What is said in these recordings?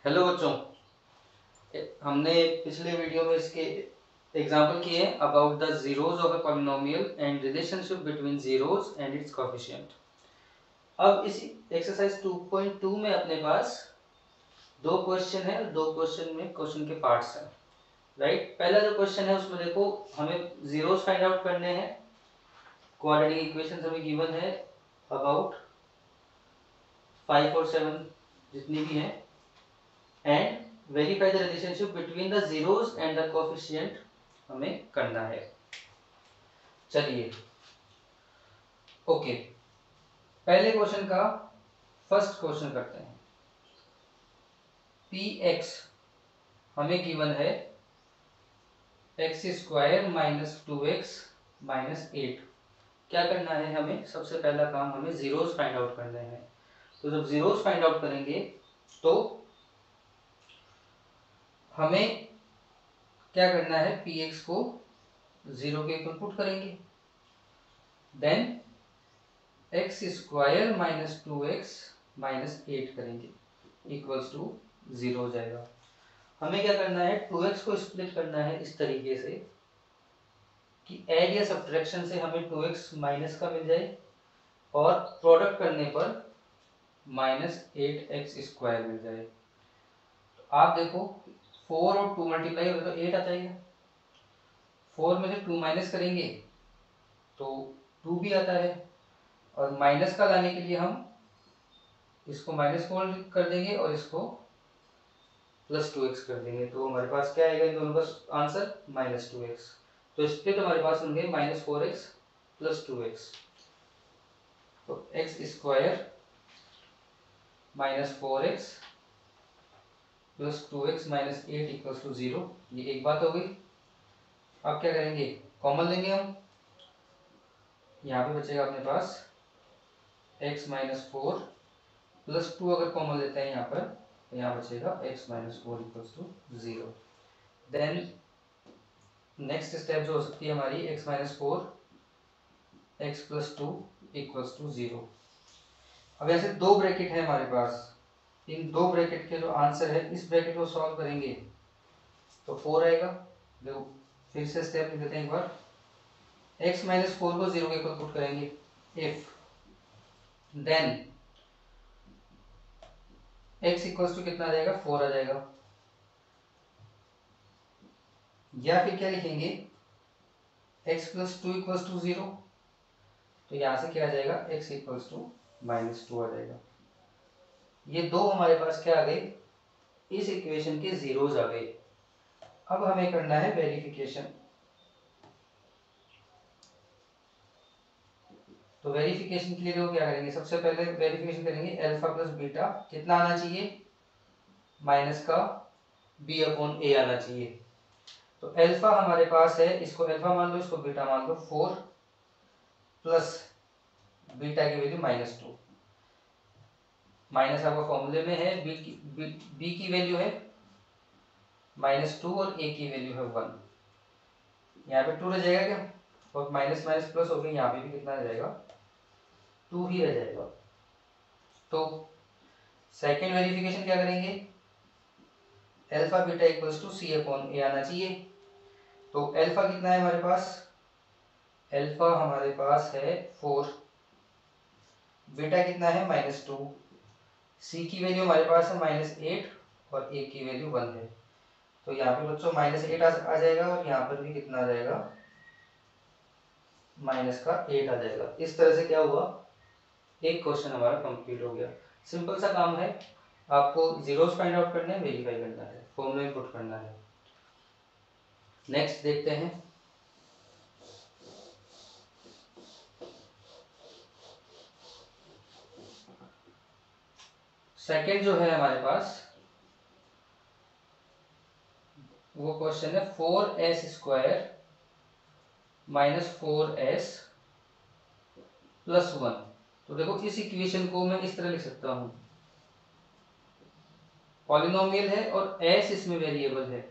Hello बच्चों, हमने पिछले वीडियो में इसके एग्जाम्पल किए about the zeros of a polynomial and relationship between zeros and it's coefficient. अब इस एक्सरसाइज 2.2 में अपने पास दो क्वेश्चन है और दो क्वेश्चन में क्वेश्चन के पार्ट्स हैं। राइट, पहला जो क्वेश्चन है उसमें देखो हमें जीरोज फाइंड आउट करने हैं। क्वाड्रेटिक इक्वेशन हमें गिवन है अबाउट 5 और 7 जितनी भी हैं, and verify the relationship between the zeros and the coefficient हमें करना है। चलिए ओके, पहले क्वेश्चन का फर्स्ट क्वेश्चन करते हैं। पी एक्स हमें गिवन है x square minus 2x minus 8। क्या करना है हमें? सबसे पहला काम हमें जीरोस फाइंड आउट करने हैं। तो जब जीरोस फाइंड आउट करेंगे तो हमें क्या करना है, पी एक्स को जीरो के इक्वल पुट करेंगे, then x square minus 2x minus 8 करेंगे इक्वल्स टू 0 हो जाएगा। हमें क्या करना है, 2x को स्प्लिट करना है इस तरीके से कि ऐड या सब्ट्रैक्शन से हमें 2x माइनस का मिल जाए और प्रोडक्ट करने पर माइनस 8x स्क्वायर मिल जाए। तो आप देखो 4 और 2 मल्टीप्लाई होगा तो 8 आ जाएगा। 4 में से 2 माइनस करेंगे तो 2 भी आता है, और माइनस का लाने के लिए हम इसको माइनस 4 कर देंगे और इसको प्लस 2x कर देंगे। तो हमारे पास क्या आएगा इन दोनों का आंसर? Minus 2x। तो स्प्लिट हमारे पास होंगे माइनस 4x प्लस 2x। तो x square minus 4x plus 2x minus 8 equals to 0। ये एक बात हो गई। अब क्या करेंगे, कॉमन लेंगे हम। यहाँ पे बचेगा अपने पास x माइनस 4 प्लस 2, अगर कॉमन लेते हैं यहाँ पर तो यहाँ बचेगा x minus 4 equals to 0। Then next step जो हो सकती है हमारी x minus 4 x plus 2 equals to 0। अब ऐसे दो ब्रैकेट है हमारे पास, इन दो ब्रैकेट के जो आंसर है इस ब्रैकेट को सॉल्व करेंगे तो 4 आएगा। देखो फिर से स्टेप लिख देते हैं एक बार। x माइनस 4 को 0 के इक्वल पुट करेंगे if, then x equals to कितना आ जाएगा? 4 आ जाएगा। या फिर क्या लिखेंगे, x प्लस 2 इक्वल्स टू 0। तो यहां से क्या आ जाएगा, x इक्वल्स टू माइनस 2 आ जाएगा। ये दो हमारे पास क्या आ गए, इस इक्वेशन के जीरोज आ गए। अब हमें करना है वेरिफिकेशन। तो वेरिफिकेशन के लिए लोग क्या करेंगे, सबसे पहले वेरिफिकेशन करेंगे अल्फा प्लस बीटा कितना आना चाहिए, माइनस का b अपॉन a आना चाहिए। तो अल्फा हमारे पास है, इसको अल्फा मान लो, इसको बीटा मान लो। 4 प्लस बीटा की वैल्यू माइनस 2। माइनस आपका फॉर्मूले में है, b की वैल्यू है माइनस 2 और a की वैल्यू है 1। यहाँ पे 2 रह जाएगा क्या, और माइनस माइनस प्लस हो गया, यहाँ पे भी कितना रह जाएगा, 2 ही रह जाएगा। तो सेकेंड वेरिफिकेशन क्या करेंगे, alpha beta equals to C upon A आना चाहिए। तो अल्फा कितना है हमारे पास, अल्फा हमारे पास है 4, बीटा कितना है माइनस 2, सी की वैल्यू हमारे पास है माइनस 8 और ए की वैल्यू 1 है। तो यहाँ पे बच्चों माइनस 8 आ जाएगा और यहाँ पर भी कितना आ जाएगा, माइनस का 8 आ जाएगा। इस तरह से क्या हुआ, एक क्वेश्चन हमारा कंप्लीट हो गया। सिंपल सा काम है, आपको जीरोस फाइंड आउट करना है, वेरीफाई करना है, फॉर्मूला में पुट करना है। नेक्स्ट देखते हैं। सेकंड जो है हमारे पास वो क्वेश्चन है 4s square minus 4s plus 1। तो देखो इस इक्वेशन को मैं इस तरह लिख सकता हूँ, पॉलिनोमियल है और s इसमें वेरिएबल है,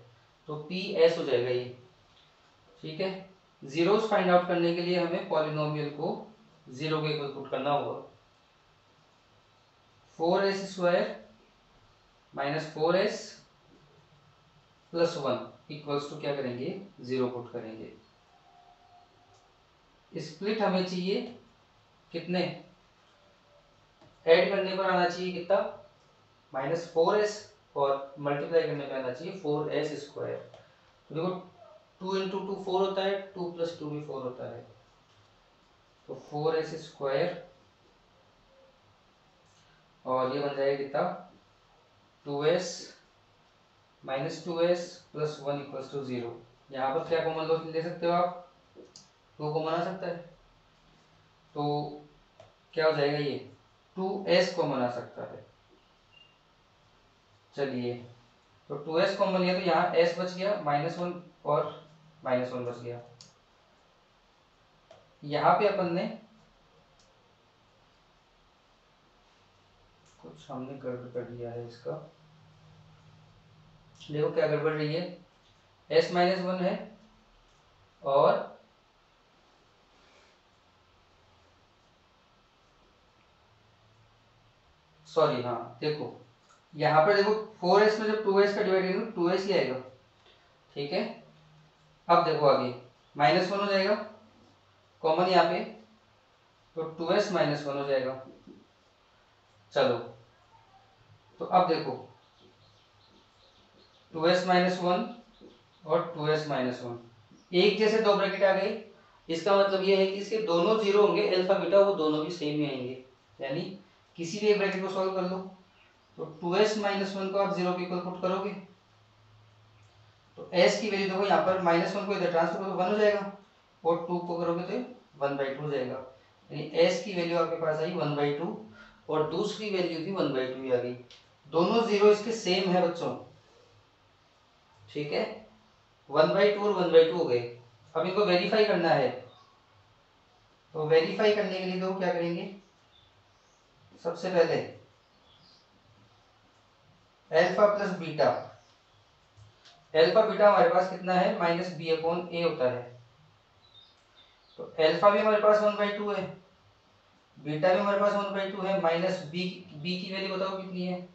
तो ps हो जाएगा ये। ठीक है, जीरोस फाइंड आउट करने के लिए हमें पॉलिनोमियल को 0 के इक्वल पुट करना होगा। 4s square minus 4s plus 1 equals to क्या करेंगे 0 पुट करेंगे। स्प्लिट हमें चाहिए कितने, ऐड करने पर आना चाहिए कितना माइनस 4s और मल्टीप्लाई करने पर आना चाहिए 4s स्क्वायर। तो देखो 2 इंटू 2 4 होता है, 2 प्लस 2 भी 4 होता है, तो 4s स्क्वायर और ये बन जाएगा कितना 2s minus 2s plus 1 equals to 0। यहाँ पर क्या कॉमन ले सकते हो आप, 2 कॉमन आ सकता है, तो क्या हो जाएगा ये 2s कॉमन आ सकता है। चलिए तो 2s कॉमन लिया तो यहाँ s बच गया -1 और -1 बच गया। यहाँ पे अपन ने कुछ हमने गड़बड़ कर दिया है इसका, देखो क्या गड़बड़ रही है, s-1 है और सॉरी हाँ देखो यहाँ पर देखो 4s में जब 2s का डिवाइड करेंगे 2s ही आएगा, ठीक है। अब देखो आगे -1 हो जाएगा कॉमन यहाँ पे, तो 2s -1 हो जाएगा। चलो तो अब देखो 2s -1 और 2s -1 एक जैसे दो ब्रैकेट आ गए, इसका मतलब ये है कि इसके दोनों जीरो होंगे, अल्फा बीटा वो दोनों भी सेम ही आएंगे, यानी किसी भी एक ब्रैकेट को सॉल्व कर लो। तो 2s -1 को आप 0 के इक्वल पुट करोगे तो s की वैल्यू देखो यहाँ पर -1 को इधर ट्रांसफर करो 1 हो जाएगा और 2 को करोगे तो 1/2 हो जाएगा, यानी s की वैल्यू आपके पास आई 1/2 और दूसरी वैल्यू भी 1/2 ही आ गई। दोनों जीरो इसके सेम है बच्चों, ठीक है, 1/2 और 1/2 हो गए। अब इनको वेरीफाई करना है, तो वेरीफाई करने के लिए तो क्या करेंगे, सबसे पहले alpha plus beta, alpha beta हमारे पास कितना है -b/a होता है, तो अल्फा भी हमारे पास 1/2 है, बीटा भी हमारे पास 1/2 है, माइनस b की वैल्यू बताओ कितनी है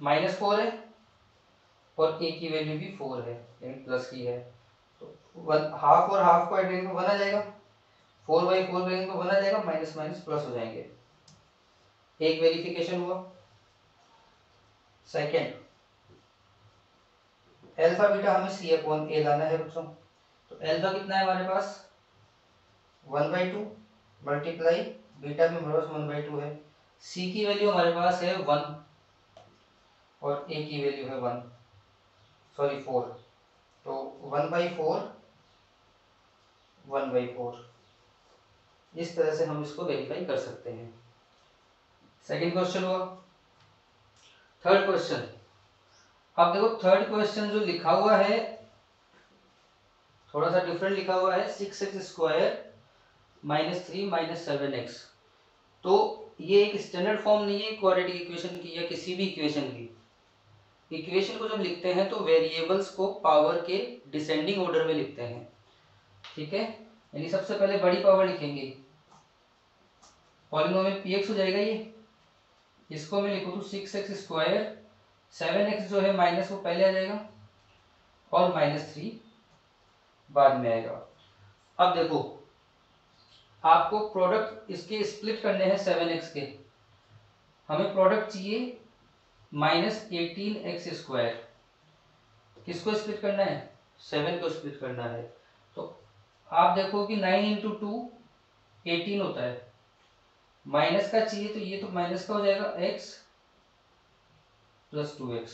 -4 है और a की वैल्यू भी 4 है यानी प्लस की है, तो हाफ और हाफ को ऐड करेंगे तो 1 आ जाएगा, 4/4 करेंगे तो 1 आ जाएगा, माइनस माइनस प्लस हो जाएंगे। एक वेरिफिकेशन हुआ। सेकंड अल्फा बीटा हमें c/a लाना है बच्चों, तो अल्फा कितना है हमारे पास 1/2 मल्टीप्लाई बीटा में हमारे पास 1/2 है, c की वैल्यू हमारे पास है 1 और a की वैल्यू है 1 सॉरी 4, तो 1/4 1/4 इस तरह से हम इसको वेरीफाई कर सकते हैं। सेकंड क्वेश्चन हुआ। थर्ड क्वेश्चन, अब देखो थर्ड क्वेश्चन जो लिखा हुआ है थोड़ा सा डिफरेंट लिखा हुआ है, 6x² -3 -7x, तो ये एक स्टैंडर्ड फॉर्म नहीं है क्वाड्रेटिक इक्वेशन की या किसी भी इक्वेशन की। इक्वेशन को जब लिखते हैं तो वेरिएबल्स को पावर के डिसेंडिंग ऑर्डर में लिखते हैं, ठीक है, यानी सबसे पहले बड़ी पावर लिखेंगे, पॉलिनोमियल px हो जाएगा ये, इसको मैं लिखूँ तो 6x², 7x जो है माइनस वो पहले आ जाएगा और -3 बाद में आएगा। अब देखो आपको प्रोडक्ट इसके स्प्लिट करने हैं 7x के, हमें प्रोडक्ट चाहिए -18x², किसको स्प्लिट करना है 7 को स्प्लिट करना है, तो आप देखो कि 9 इंटू 2 18 होता है, माइनस का चाहिए तो ये तो माइनस का हो जाएगा x प्लस 2x,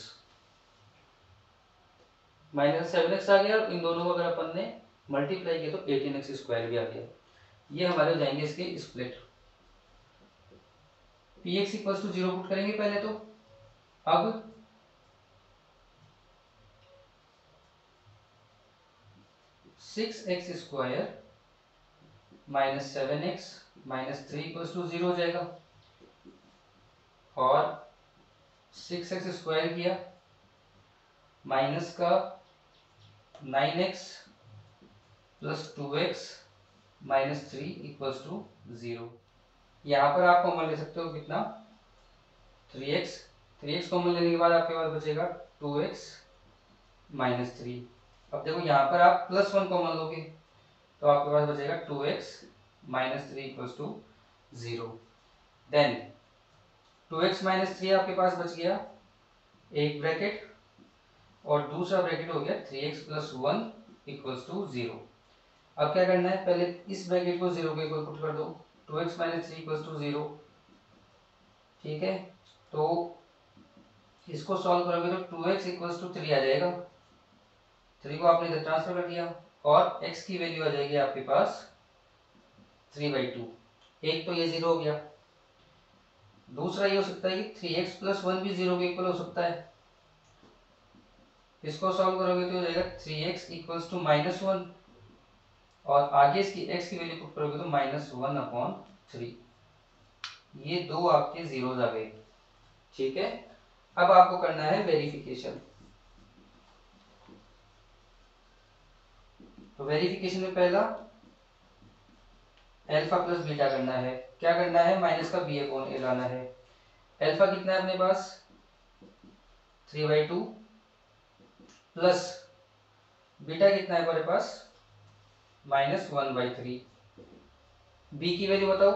-7x आ गया, इन दोनों को अगर अपन ने मल्टीप्लाई किया तो 18x² भी आ गया। ये हमारे हो जाएंगे इसके split. px equals to 0 put करेंगे पहले तो, अब (6x² -7x -3 इक्वल्स टू 0 हो जाएगा और 6x² किया माइनस का 9x plus 2x -3 equals to 0। यहाँ पर आप कॉमन ले सकते हो कितना 3x 3x कॉमन लेने के बाद आपके पास बचेगा 2x माइनस 3। अब देखो यहाँ पर आप +1 कॉमन लोगे तो आपके पास बचेगा 2x minus 3 equals to 0। Then 2x minus 3 आपके पास बच गया एक ब्रैकेट, और दूसरा ब्रैकेट हो गया 3x प्लस 1 इक्वल्स टू 0। अब क्या करना है, पहले इस ब्रैकेट को 0 के इक्वल पुट कर दो, 2x माइनस 3 इक्वल्स टू 0। ठीक है, तो इसको सॉल्व करोगे तो 2x इक्वल्स टू 3 आ जाएगा, 3 को आपने इधर ट्रांसफर कर दिया, और x की वैल्यू आ जाएगी आपके पास 3/2। एक तो ये 0 हो गया, दूसरा ये हो सकता है कि 3x प्लस 1 भी 0 के इक्वल हो सकता है। इसको सॉल्व करोगे तो हो जाएगा 3x इक्वल्स टू -1, और आगे इसकी x की वैल्यू पुट करोगे तो -1/3। ये दो आपके जीरोज आ गए। ठीक है, अब आपको करना है वेरिफिकेशन। तो वेरिफिकेशन में पहला अल्फा प्लस बीटा करना है। क्या करना है, माइनस का b/a लाना है। अल्फा कितना है अपने पास 3/2 प्लस बीटा कितना है हमारे पास -1/3। b की वैल्यू बताओ,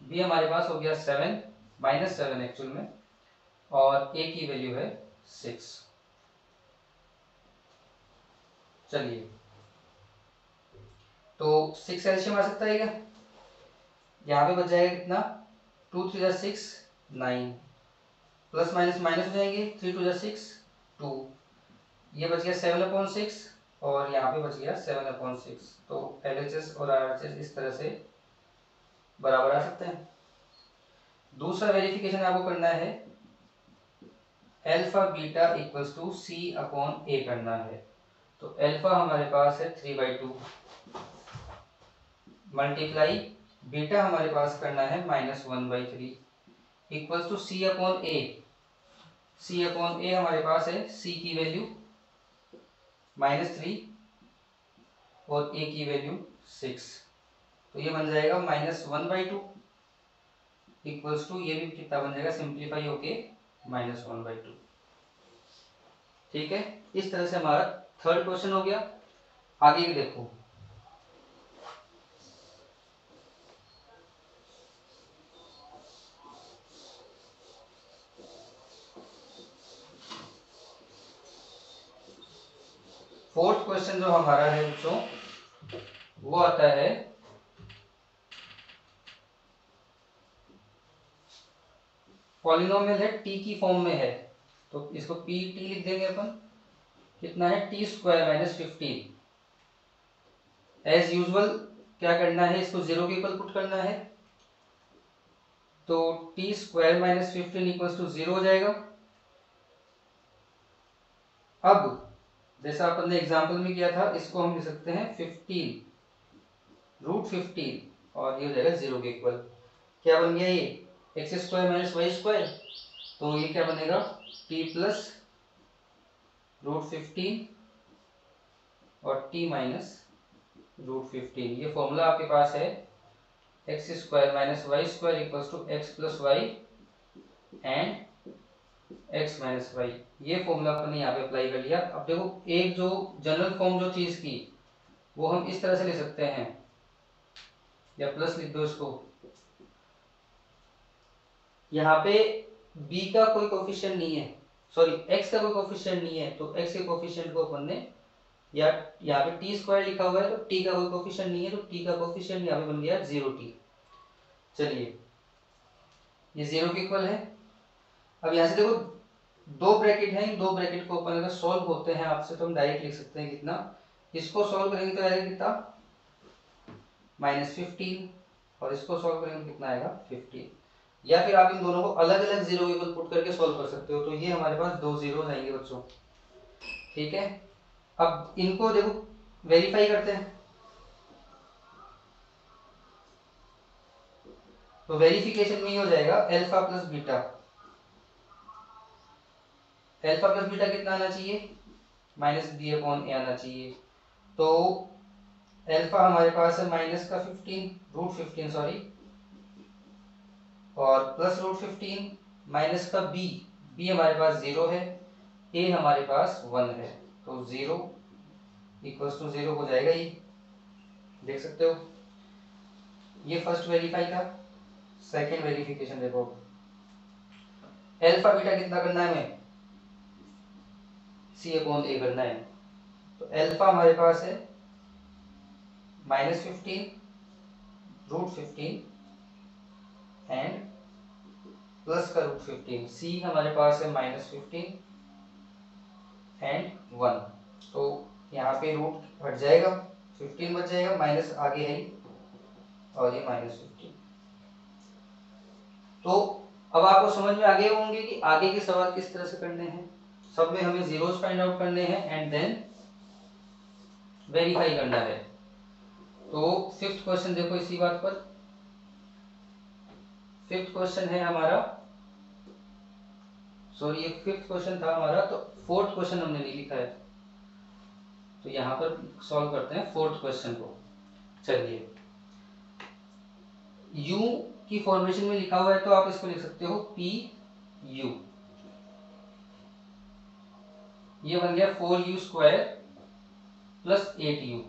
b हमारे पास हो गया 7 -7 एक्चुअल में, और a की वैल्यू है 6। चलिए, तो 6 एलसीएम आ सकता है क्या, यहाँ पे बच जाएगा कितना 2 3 जा 6 9, प्लस माइनस माइनस हो जाएंगे, 3 2 जा 6 2, ये बच गया 7/6, और यहाँ पे बच गया 7/6। तो LHS और RHS इस तरह से बराबर आ सकते हैं। दूसरा वेरिफिकेशन आपको करना है alpha beta equals to C/A करना है। तो अल्फा हमारे पास है 3/2 मल्टीप्लाई बीटा हमारे पास करना है -1/3 इक्वल्स टू C/A। C/A हमारे पास है C की वैल्यू -3 और A की वैल्यू 6, तो ये बन जाएगा -1/2 इक्वल्स टू, ये भी कितना बन जाएगा सिंप्लीफाई होके -1/2। ठीक है, इस तरह से हमारा थर्ड क्वेश्चन हो गया। आगे भी देखो, फोर्थ क्वेश्चन जो हमारा है बच्चों वो आता है पॉलिनोमियल है t की फॉर्म में है, तो इसको pt लिख देंगे अपन। कितना है t² - 15। एज यूजुअल क्या करना है, इसको 0 के इक्वल पुट करना है, तो t² - 15 इक्वल्स टू 0 हो जाएगा। अब जैसा अपन ने एग्जाम्पल में किया था, इसको हम लिख सकते हैं 15√15, और ये हो जाएगा 0 के इक्वल। क्या बन गया ये x² - y², तो ये क्या बनेगा t प्लस √15 और t माइनस √15। ये फॉर्मूला आपके पास है x² - y² equals to x plus y and x minus y. ये फॉर्मूला अपन ने यहाँ पे अप्लाई कर लिया। अब देखो, एक जो जनरल फॉर्म जो चीज की, वो हम इस तरह से लिख सकते हैं, या प्लस लिख दो इसको। यहाँ पे b का कोई कोफिशिएंट नहीं है, सॉरी x का कोई कोफिशिएंट नहीं है, तो x के कोफिशिएंट को अपन ने, या यहाँ पे t² लिखा हुआ है तो t का कोई कोफिशिएंट नहीं है, तो t का कोफिशिएंट यहाँ पे बन गया 0t। चलिए, ये 0 के इक्वल है। अब यहाँ से देखो दो ब्रैकेट हैं, इन दो ब्रैकेट को अपन अगर सॉल्व होते हैं आपसे तो हम डायरेक्ट लिख सकते हैं कितना, इसको सॉल्व करेंगे तो आएगा कितना -15, और इसको सॉल्व करेंगे तो कितना आएगा 15। या फिर आप इन दोनों को अलग अलग 0 इक्वल पुट करके सॉल्व कर सकते हो, तो ये हमारे पास दो जीरो आएंगे बच्चों। ठीक है, अब इनको देखो वेरीफाई करते हैं। तो वेरिफिकेशन में ही हो जाएगा alpha plus beta. Alpha plus beta कितना आना चाहिए -b/a आना चाहिए। तो अल्फा हमारे पास है -15 सॉरी, और +√15 माइनस का b b हमारे पास 0 है, a हमारे पास 1 है, तो 0 इक्वल्स टू 0 हो जाएगा। ये देख सकते हो, ये फर्स्ट वेरीफाई था। सेकेंड वेरिफिकेशन देखो, अल्फा बीटा कितना करना है हमें, c अपॉन a करना है। तो अल्फा हमारे पास है -15 √15 एंड प्लस का √15, c हमारे पास है -15 एंड 1, तो यहाँ पे रूट हट जाएगा, 15 बच जाएगा, माइनस आगे है और ये -15। तो अब आपको समझ में आ गए होंगे कि आगे के सवाल किस तरह से करने हैं। सब में हमें जीरोस फाइंड आउट करने हैं एंड देन वेरीफाई करना है। तो फिफ्थ क्वेश्चन देखो इसी बात पर। फिफ्थ क्वेश्चन है हमारा, सॉरी ये फिफ्थ क्वेश्चन था हमारा, तो फोर्थ क्वेश्चन हमने नहीं लिखा है, तो यहां पर सॉल्व करते हैं फोर्थ क्वेश्चन को। चलिए, u की फॉर्मेशन में लिखा हुआ है तो आप इसको लिख सकते हो पी यू, ये बन गया 4u² प्लस 8u।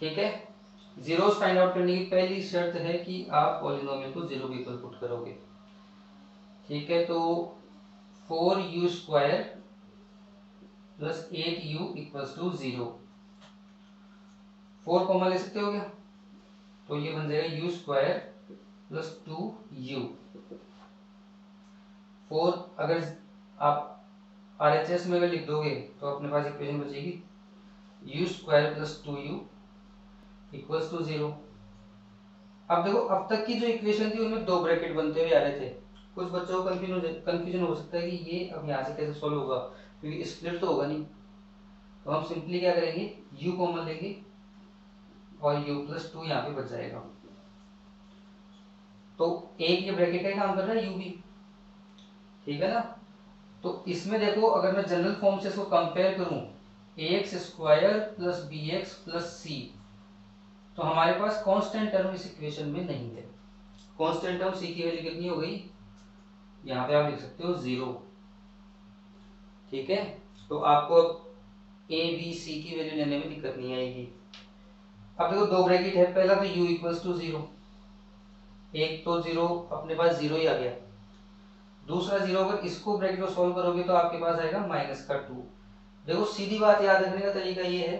ठीक है, जीरोस फाइंड आउट करने की पहली शर्त है कि आप पॉलिनोमियल को जीरो के इक्वल पुट करोगे। ठीक है, तो 4u² plus 8u equals to 0, 4 common ले सकते हो क्या, तो ये बन जाएगा u² प्लस 2u। 4 अगर आप RHS में अगर लिख दोगे तो अपने पास इक्वेशन बचेगी u² plus 2u equals to 0। अब देखो, अब तक की जो इक्वेशन थी उनमें दो ब्रैकेट बनते हुए आ रहे थे। कुछ बच्चों को कंफ्यूजन हो सकता है कि ये अब यहाँ से कैसे सॉल्व होगा, क्योंकि स्प्लिट तो होगा नहीं। तो हम सिंपली क्या करेंगे, u कॉमन लेंगे और u प्लस 2 यहाँ पे बच जाएगा। तो एक ये ब्रैकेट का काम कर रहा है u भी, ठीक है ना। तो इसमें देखो, अगर मैं जनरल फॉर्म से इसको कंपेयर करूं, ax² plus bx plus c, तो हमारे पास कांस्टेंट टर्म इस इक्वेशन में नहीं है। कांस्टेंट टर्म c की वैल्यू कितनी हो गई, यहाँ पे आप लिख सकते हो 0। ठीक है, तो आपको a b c की वैल्यू लेने में दिक्कत नहीं आएगी। अब देखो, दो ब्रैकेट है, पहला तो u इक्वल्स टू 0, एक तो 0 अपने पास 0 ही आ गया। दूसरा 0, अगर इसको ब्रैकेट को सॉल्व करोगे तो आपके पास आएगा -2। देखो, सीधी बात याद रखने का तरीका ये है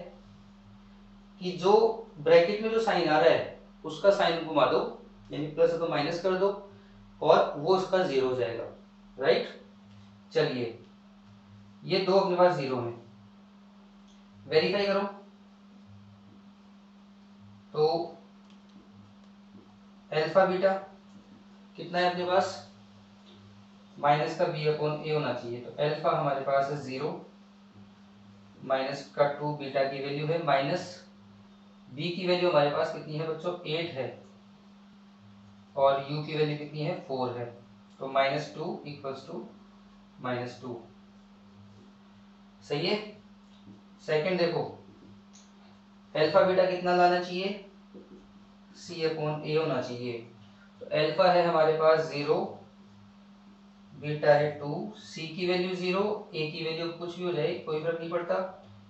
कि जो ब्रैकेट में जो साइन आ रहा है उसका साइन घुमा दो, यानी प्लस है तो माइनस कर दो, और वो उसका 0 हो जाएगा, राइट। चलिए, ये दो अपने पास 0 है, वेरीफाई करो। तो अल्फा बीटा कितना है अपने पास, माइनस का b अपॉन a होना चाहिए। तो अल्फा हमारे पास है 0, माइनस का 2 बीटा की वैल्यू है, माइनस b की वैल्यू हमारे पास कितनी है बच्चों, 8 है, और u की वैल्यू कितनी है, 4 है। तो -2 इक्वल्स टू -2, सही है। सेकंड देखो, अल्फा बीटा कितना लाना चाहिए, c अपॉन a होना चाहिए। तो अल्फा है हमारे पास 0, बीटा है 2, c की वैल्यू 0, a की वैल्यू कुछ भी हो जाए कोई फर्क नहीं पड़ता,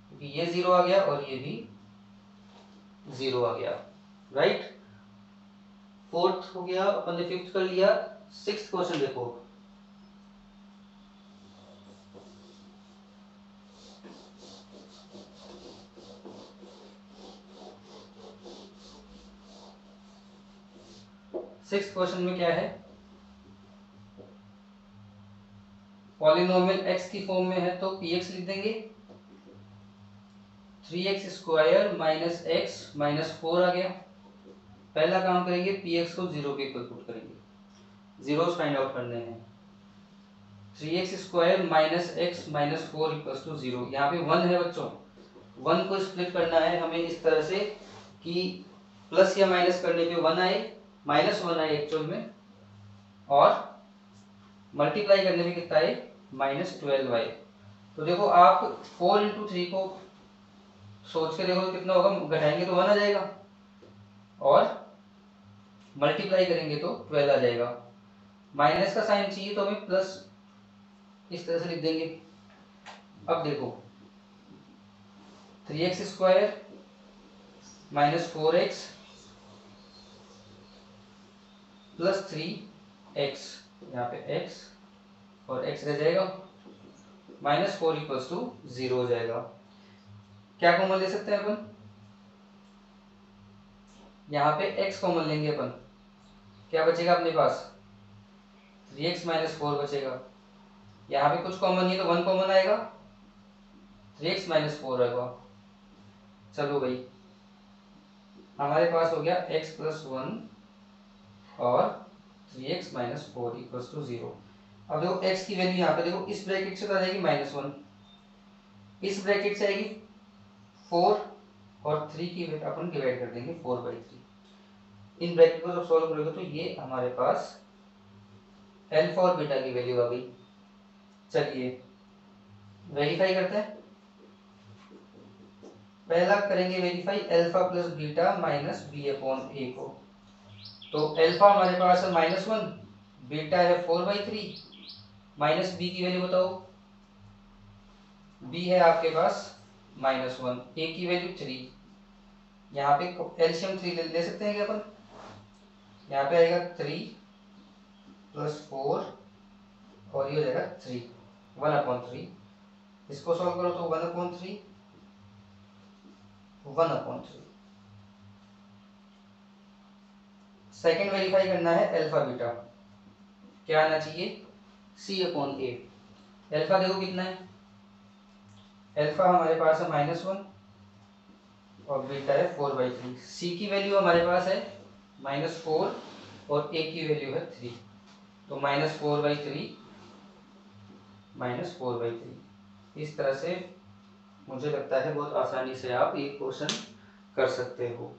क्योंकि ये 0 आ गया और ये भी 0 आ गया, राइट। फोर्थ हो गया, अपन ने फिफ्थ कर लिया। सिक्स्थ क्वेश्चन देखो, सिक्स्थ क्वेश्चन में क्या है, पॉलिनोमियल x की फॉर्म में है तो px लिख देंगे, 3x² माइनस x माइनस 4 आ गया। पहला काम करेंगे, px को 0 के इक्वल पुट करेंगे, जीरोस फाइंड आउट करने हैं। 3x² minus x minus 4 equals to 0, यहाँ पे 1 है बच्चों, 1 को स्प्लिट करना है हमें इस तरह से कि प्लस या माइनस करने पे 1 आए, -1 आए एक्चुअल में, और मल्टीप्लाई करने में कितना आए, -12 आए। तो देखो, आप 4 × 3 को सोच के देखो कितना होगा, घटाएंगे तो 1 आ जाएगा, और मल्टीप्लाई करेंगे तो 12 आ जाएगा। माइनस का साइन चाहिए तो हमें प्लस इस तरह से लिख देंगे। अब देखो 3x square minus 4x plus 3x, यहाँ पे x और x रह जाएगा, माइनस 4 इक्वल्स टू 0 हो जाएगा। क्या कॉमन ले सकते हैं अपन, यहाँ पे x कॉमन लेंगे अपन, क्या बचेगा अपने पास 3x माइनस 4 बचेगा। यहाँ पे कुछ कॉमन नहीं तो 1 कॉमन आएगा, 3x माइनस 4 रहेगा। चलो भाई हमारे पास हो गया x प्लस 1 और 3x माइनस 4 इक्वल्स टू 0। अब देखो x की वैल्यू यहाँ पे देखो इस ब्रैकेट से तो आ जाएगी -1, इस ब्रैकेट से आएगी 4 और 3 की अपन डिवाइड कर देंगे 4/3। इन ब्रैकेट को जब सॉल्व करोगे तो ये हमारे पास अल्फा और बीटा की वैल्यू आ गई। चलिए वेरीफाई करते हैं। पहला करेंगे verify alpha plus beta minus B upon A को। तो अल्फा हमारे पास है -1, बीटा है 4/3, माइनस बी की वैल्यू बताओ, बी है आपके पास -1, ए की वैल्यू 3। यहाँ पे एलसीएम 3 ले सकते हैं क्या अपन, यहाँ पे आएगा 3 प्लस 4 और ये हो जाएगा 3, 1/3। इसको सॉल्व करो तो 1/3, 1/3। सेकेंड वेरीफाई करना है अल्फा बीटा, क्या आना चाहिए C/A। अल्फा देखो कितना है, अल्फा हमारे पास है -1 और बीटा है 4/3। सी की वैल्यू हमारे पास है -4 और ए की वैल्यू है 3, तो -4/3 -4/3। इस तरह से मुझे लगता है बहुत आसानी से आप ये क्वेश्चन कर सकते हो।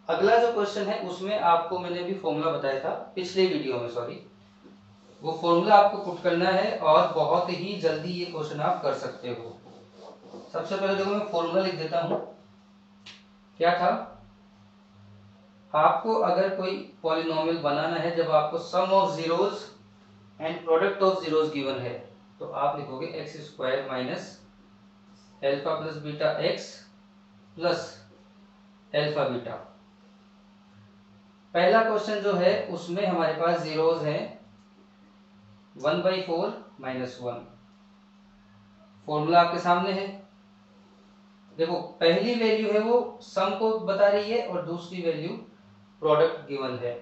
अगला जो क्वेश्चन है उसमें आपको मैंने भी फॉर्मूला बताया था पिछले वीडियो में, सॉरी, वो फॉर्मूला आपको पुट करना है और बहुत ही जल्दी ये क्वेश्चन आप कर सकते हो। सबसे पहले देखो मैं फॉर्मूला लिख देता हूं। क्या था, आपको अगर कोई पॉलिनोमियल बनाना है जब आपको sum of zeros and product of zeros given है, तो आप लिखोगे x square minus alpha plus beta x plus alpha beta. पहला क्वेश्चन जो है उसमें हमारे पास जीरोस हैं 1/4 -1। फॉर्मूला आपके सामने है, देखो पहली वैल्यू है वो सम को बता रही है और दूसरी वैल्यू प्रोडक्ट गिवन है।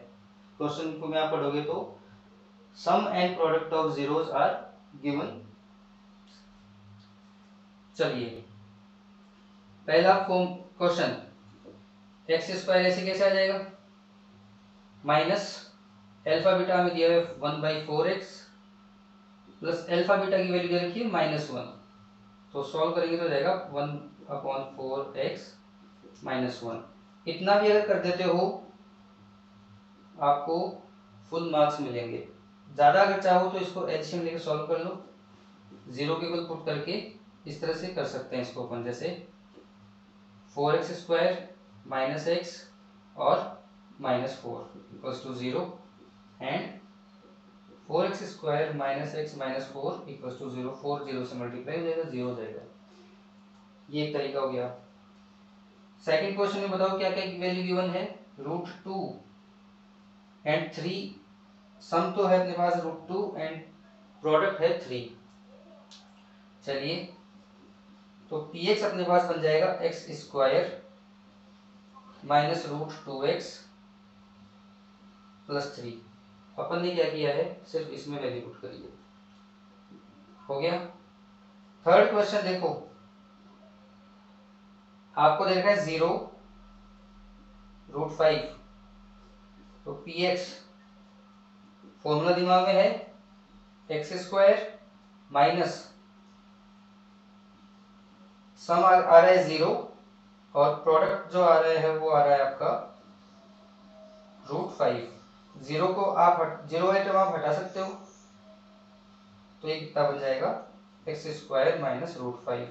क्वेश्चन को में आप पढ़ोगे तो sum and product of zeros are given. चलिए पहला क्वेश्चन, एक्स स्क्वायर ऐसे कैसे आ जाएगा, माइनस अल्फा बीटा में दिया है 1/4x प्लस अल्फा बीटा की वैल्यू दे रखी है -1, तो सॉल्व करेंगे तो जाएगा 1/4x -1। इतना भी अगर कर देते हो आपको फुल मार्क्स मिलेंगे। ज़्यादा अगर चाहो तो इसको एलसीएम लेके सॉल्व कर लो, 0 के इक्वल पुट करके इस तरह से कर सकते हैं इसको अपन, जैसे 4x² -x और -4 equals to 0 and 4x² -x -4 equals to 0। 4 0 से मल्टीप्लाई हो जाएगा, 0 हो जाएगा। ये एक तरीका हो गया। सेकंड क्वेश्चन में बताओ क्या क्या वैल्यू गिवन है, √2 एंड 3। सम तो है अपने पास √2 एंड प्रोडक्ट है 3। चलिए तो px अपने पास बन जाएगा x² -√2x प्लस 3। अपन ने क्या किया है, सिर्फ इसमें वैल्यू पुट करी है, हो गया। थर्ड क्वेश्चन देखो, आपको दे रखा है 0 √5, तो px फॉर्मूला दिमाग में है x² माइनस सम आ रहा है 0 और प्रोडक्ट जो आ रहा है वो आ रहा है आपका √5। 0 को आप 0 आइटम आप हटा सकते हो, तो ये कितना बन जाएगा x² -√5।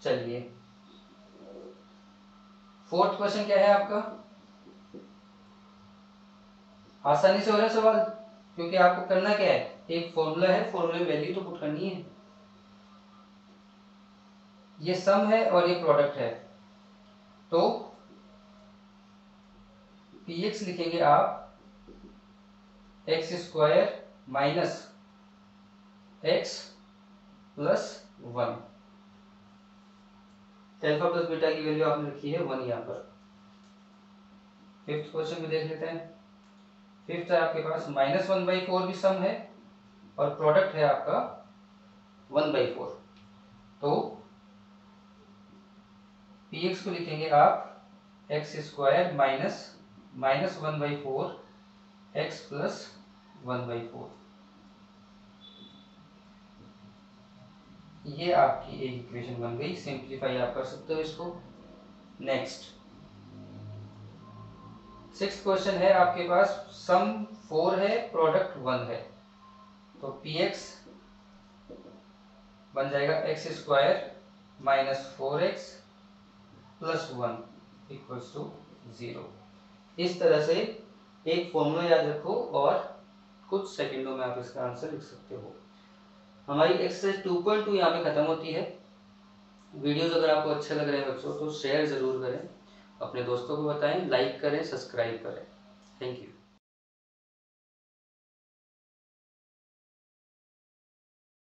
चलिए फोर्थ क्वेश्चन क्या है आपका, आसानी से हो रहा है सवाल, क्योंकि आपको करना क्या है, एक फॉर्मूला है, फॉर्मूले में वैल्यू तो पुट करनी है। ये सम है और ये प्रोडक्ट है, तो px लिखेंगे आप x square minus x plus 1। Alpha plus beta की वैल्यू आपने रखी है 1 यहाँ पर। फिफ्थ क्वेश्चन में देख लेते हैं। फिफ्थ है आपके पास -1/4 भी सम है और प्रोडक्ट है आपका 1/4। तो px को लिखेंगे आप x square minus -1/4 x plus 1/4। ये आपकी एक इक्वेशन बन गई। सिंप्लीफाई आप कर सकते हो इसको। नेक्स्ट सिक्स्थ क्वेश्चन है आपके पास, सम 4 है, प्रोडक्ट 1 है। तो px बन जाएगा x square minus 4x plus 1 equals to 0। इस तरह से एक फॉर्मूला याद रखो और कुछ सेकंडों में आप इसका आंसर लिख सकते हो। हमारी एक्सरसाइज 2.2 यहाँ पे खत्म होती है। वीडियोस अगर आपको अच्छे लग रहे हैं बच्चों तो शेयर ज़रूर करें, अपने दोस्तों को बताएं, लाइक करें, सब्सक्राइब करें। Thank you.